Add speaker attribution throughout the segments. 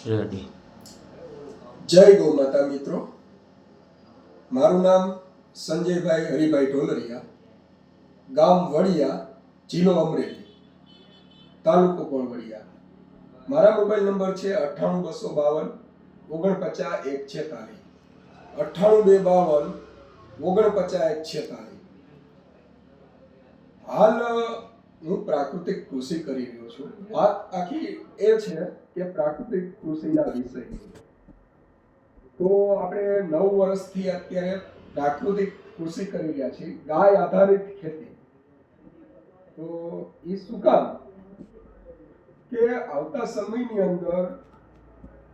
Speaker 1: Ready.
Speaker 2: જય ગૌ માતા મિત્રો, મારું નામ સંજયભાઈ હરિભાઈ ઢોલરિયા, ગામ વડિયા, જિલ્લો અમરેલી, તાલુકો પણ વડિયા. મારા મોબાઈલ નંબર છે 98 252 49 146. હાલ હું પ્રાકૃતિક કૃષિ કરી રહ્યો છું. વાત આખી એ છે કે પ્રાકૃતિક કૃષિના વિષયની. તો આપણે 9 વર્ષથી અત્યારે પ્રાકૃતિક કૃષિ કરી રહ્યા છીએ, ગાય આધારિત ખેતી. તો એ શું કામ કે આવતા સમયની અંદર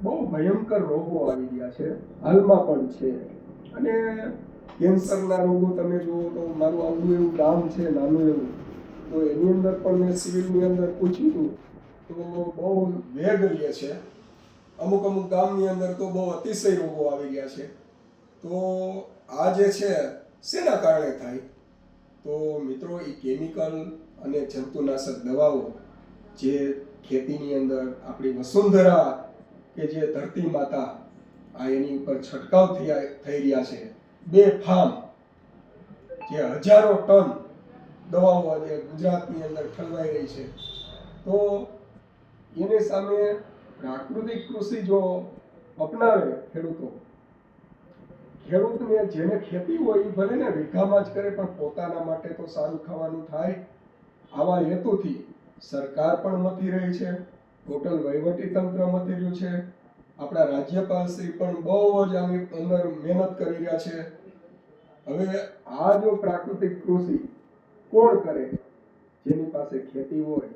Speaker 2: બહુ ભયંકર રોગો આવી રહ્યા છે, હાલમાં પણ છે. અને કેન્સરના રોગો તમે જુઓ તો મારું આવડું એવું ગામ છે, નાનું એવું, તો એની અંદર પણ મેં સિવિલની અંદર પૂછ્યું તો બહુ વેગ લે છે. અમુક ગામની અંદર તો બહુ અતિશય રોગો આવી ગયા છે. તો આ જે છે શેના કારણે થાય? તો મિત્રો, એ કેમિકલ અને જંતુનાશક દવાઓ જે ખેતીની અંદર આપણી વસુંધરા કે જે ધરતી માતા આ એની ઉપર છંટકાવ થઈ રહ્યા છે, બેફામ, જે હજારો ટન દવાઓ આજે ગુજરાતની અંદર ઠલવાઈ રહી છે. તો એની સામે પ્રાકૃતિક કૃષિ જો અપનાવે ખેડૂતને જેને ખેતી હોય એ ભલે ને વીઘામાં જ કરે, પણ પોતાના માટે તો સારું ખાવાનું થાય. આવા હેતુથી સરકાર પણ મથી રહી છે, ટોટલ વહીવટી તંત્ર મથી રહ્યું છે, આપણા રાજ્યપાલ શ્રી પણ બહુ જ આની અંદર મહેનત કરી રહ્યા છે. હવે આ જો પ્રાકૃતિક કૃષિ કોણ કરે? જેની પાસે ખેતી હોય,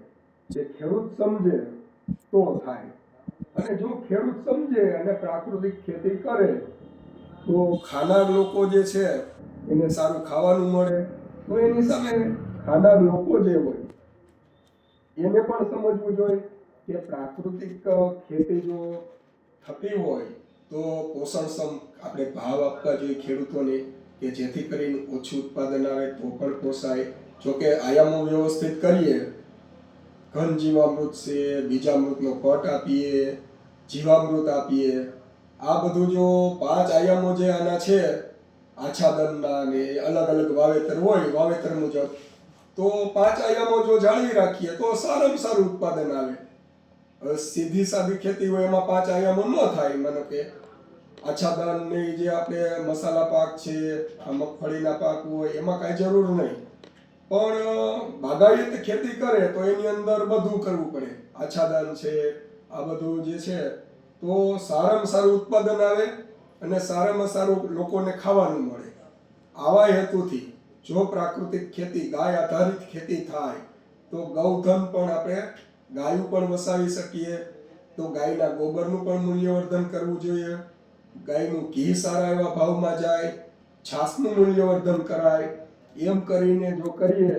Speaker 2: જે ખેડૂત સમજે તો થાય. અને જો ખેડૂત સમજે અને પ્રાકૃતિક ખેતી કરે તો ખાનાર લોકો જે છે એને સારું ખાવાનું મળે. તો એની સામે ખાનાર લોકો જે હોય એને પણ સમજવું જોઈએ કે પ્રાકૃતિક ખેતી જો થતી હોય તો પોષણક્ષમ આપણે ભાવ આપવા જોઈએ ખેડૂતોને, કે જેથી કરીને ઓછું ઉત્પાદન આવે તો પણ પોસાય. જોકે આયામો વ્યવસ્થિત કરીએ, ઘન જીવામૃત છે, બીજામૃતનો પટ આપીએ, જીવામૃત આપીએ, આ બધું જો 5 આયામો જે આના છે આચ્છાદનના ને અલગ અલગ વાવેતર હોય, વાવેતર મુજબ, તો 5 આયામો જો જાળવી રાખીએ તો સારામાં સારું ઉત્પાદન આવે. સીધી સાદી ખેતી હોય એમાં 5 આયામો ન થાય. માનો કે આચ્છાદન ને જે આપણે મસાલા પાક છે, આ મગફળીના પાક હોય, એમાં કાંઈ જરૂર નહીં. પણ બાગાયત ખેતી કરે તો એની અંદર બધું કરવું પડે. આચ્છાદન છે, આ બધું જે છે, તો સારામાં સારું ઉત્પાદન આવે અને સારામાં સારું લોકોને ખાવાનું મળે. આવા હેતુથી જો પ્રાકૃતિક ખેતી, ગાય આધારિત ખેતી થાય તો ગૌધન પણ આપણે ગાયું પણ વસાવી શકીએ. તો ગાયના ગોબરનું પણ મૂલ્યવર્ધન કરવું જોઈએ, ગાયનું ઘી સારા એવા ભાવમાં જાય, છાસનું મૂલ્યવર્ધન કરાય. એમ કરીને જો કરીએ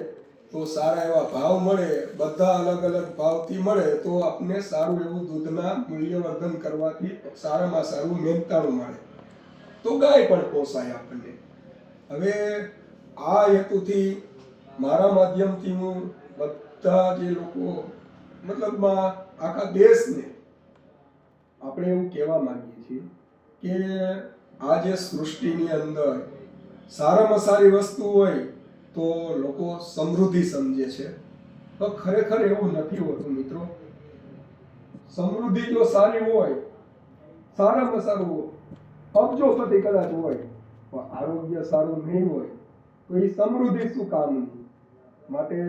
Speaker 2: તો સારા એવા ભાવ મળે, બધા અલગ અલગ ભાવથી મળે તો આપણને સારું એવું દૂધના મૂલ્યવર્ધન કરવાથી સારામાં સારું મહેનતાણું મળે, તો ગાય પણ પોસાય આપણને. હવે આ હેતુથી મારા માધ્યમથી હું બધા જે લોકો, મતલબમાં આખા દેશને આપણે એવું કહેવા માંગીએ છીએ કે આ જે સૃષ્ટિની અંદર સારામાં સારી વસ્તુ હોય તો લોકો સમૃદ્ધિ સમજે છે, તો ખરેખર એવું નથી હોતું મિત્રો. સમૃદ્ધિ જો સારી હોય, સારામાં સારું અબજોપતિ કદાચ હોય, પણ આરોગ્ય સારું નહીં હોય તો એ સમૃદ્ધિ શું કામની? માટે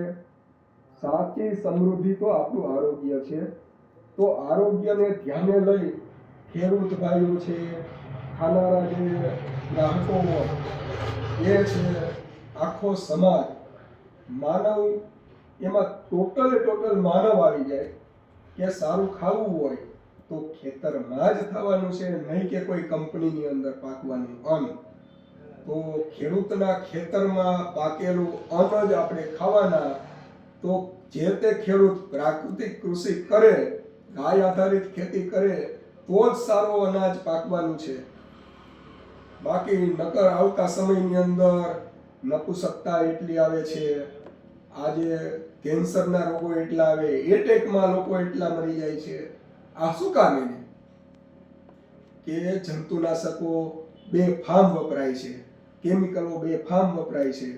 Speaker 2: સાચી સમૃદ્ધિ તો આપણું આરોગ્ય છે. તો આરોગ્યને ધ્યાને લઈ ખેડૂત ભાઈઓ છે, ખાનારા જે ગ્રાહકો હોય એ છે, આખો સમાજ, માનવ, એમાં ટોટલ માનવ આવી જાય કે સારું ખાવું હોય તો ખેતરમાં જ થવાનું છે, નહીં કે કોઈ કંપનીની અંદર પાકવાનું અન્ન. તો ખેડૂતના ખેતરમાં પાકેલું અન્ન જ આપણે ખાવાના. તો જે તે ખેડૂત પ્રાકૃતિક કૃષિ કરે, ગાય આધારિત ખેતી કરે તો જ સારું અનાજ પાકવાનું છે. બાકી નકર આવતા સમયની અંદર નપુસકતા એટલી આવે છે, આજે કેન્સરના રોગો એટલા આવે, એટેકમાં લોકો એટલા મરી જાય છે. આ શું કામ? એને કે જંતુનાશકો બેફામ વપરાય છે, કેમિકલો બેફામ વપરાય છે,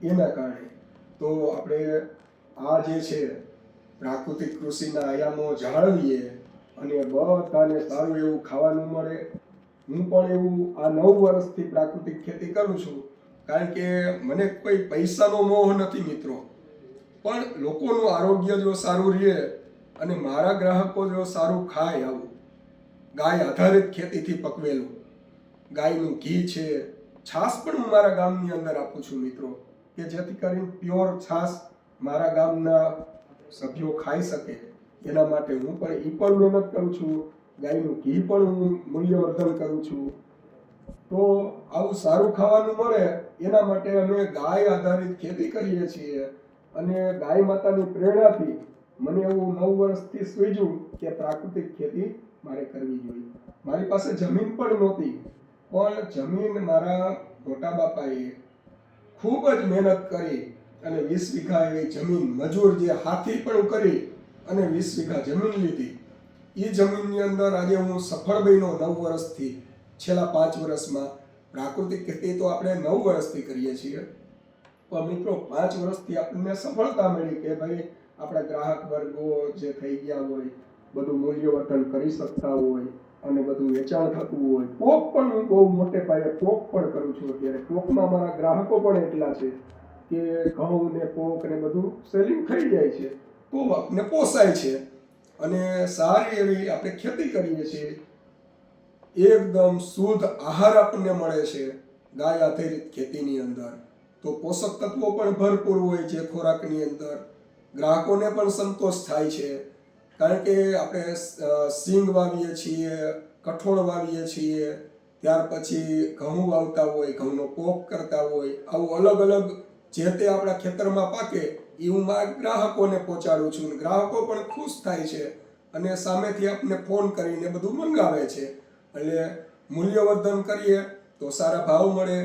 Speaker 2: એના કારણે તો આપણે આ જે છે પ્રાકૃતિક કૃષિના આયામો જાળવીએ અને બધાને સારું એવું ખાવાનું મળે. હું પણ એવું આ 9 વર્ષથી પ્રાકૃતિક ખેતી કરું છું, કારણ કે મને કોઈ પૈસાનો મોહ નથી મિત્રો, પણ લોકોનું આરોગ્ય જો સારું રહે અને મારા ગ્રાહકો જો સારું ખાય, આવું ગાય આધારિત ખેતીથી પકવેલું ગાયનું ઘી છે, છાશ પણ હું મારા ગામની અંદર આપું છું મિત્રો, કે જેથી કરીને પ્યોર છાશ મારા ગામના સભ્યો ખાઈ શકે. એના માટે હું પણ મહેનત કરું છું, ગાયનું ઘી પણ હું મૂલ્યવર્ધન કરું છું. તો આવું સારું ખાવાનું મળે એના માટે અમે ગાય આધારિત ખેતી કરીએ છીએ. અને ગાય માતાની પ્રેરણાથી મને એવું 9 વર્ષથી સૂઝ્યું કે પ્રાકૃતિક ખેતી મારે કરવી જોઈએ. મારી પાસે જમીન પણ નહોતી, પણ જમીન મારા મોટા બાપાએ ખૂબ જ મહેનત કરી અને 20 વીઘા એવી જમીન મજૂર જે હાથી પણ કરી અને 20 વીઘા જમીન લીધી. એ જમીનની અંદર આજે હું સફળ બન્યો 9 વર્ષથી. છેલ્લા 5 વર્ષમાં પ્રાકૃતિક ખેતી તો આપણે 9 વર્ષથી કરીએ છીએ, પણ મિત્રો 5 વર્ષથી આપણને સફળતા મળી કે ભાઈ આપણા ગ્રાહક વર્ગો જે થઈ ગયા હોય, બધું મૂલ્યવર્ધન કરી શકતા હોય અને બધું વેચાણ થતું હોય. પોક પણ હું બહુ મોટે પાયે પોક પણ કરું છું અત્યારે. પોકમાં મારા ગ્રાહકો પણ એટલા છે કે ઘઉં ને પોક ને બધું સેલિંગ થઈ જાય છે, તો આપને પોસાય છે અને સારી એવી આપણે ખેતી કરીએ છીએ. એકદમ શુદ્ધ આહાર આપણને મળે છે ગાય આધારિત ખેતીની અંદર. તો પોષક તત્વો પણ ભરપૂર હોય છે ખોરાકની અંદર. ગ્રાહકોને પણ સંતોષ થાય છે, કારણ કે આપણે સિંગ વાવીએ છીએ, કઠોળ વાવીએ છીએ, ત્યાર પછી ઘઉં વાવતા હોય, ઘઉંનો પોક કરતા હોય, આવું અલગ અલગ જે તે આપણા ખેતરમાં પાકે એ હું મારા ગ્રાહકોને પહોંચાડું છું. ગ્રાહકો પણ ખુશ થાય છે અને સામેથી આપણને ફોન કરીને બધું મંગાવે છે. એટલે મૂલ્યવર્ધન કરીએ તો સારા ભાવ મળે.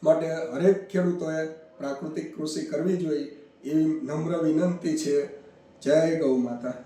Speaker 2: માટે હરેક ખેડૂતોએ પ્રાકૃતિક કૃષિ કરવી જોઈએ એવી નમ્ર વિનંતી છે. જય ગૌ માતા.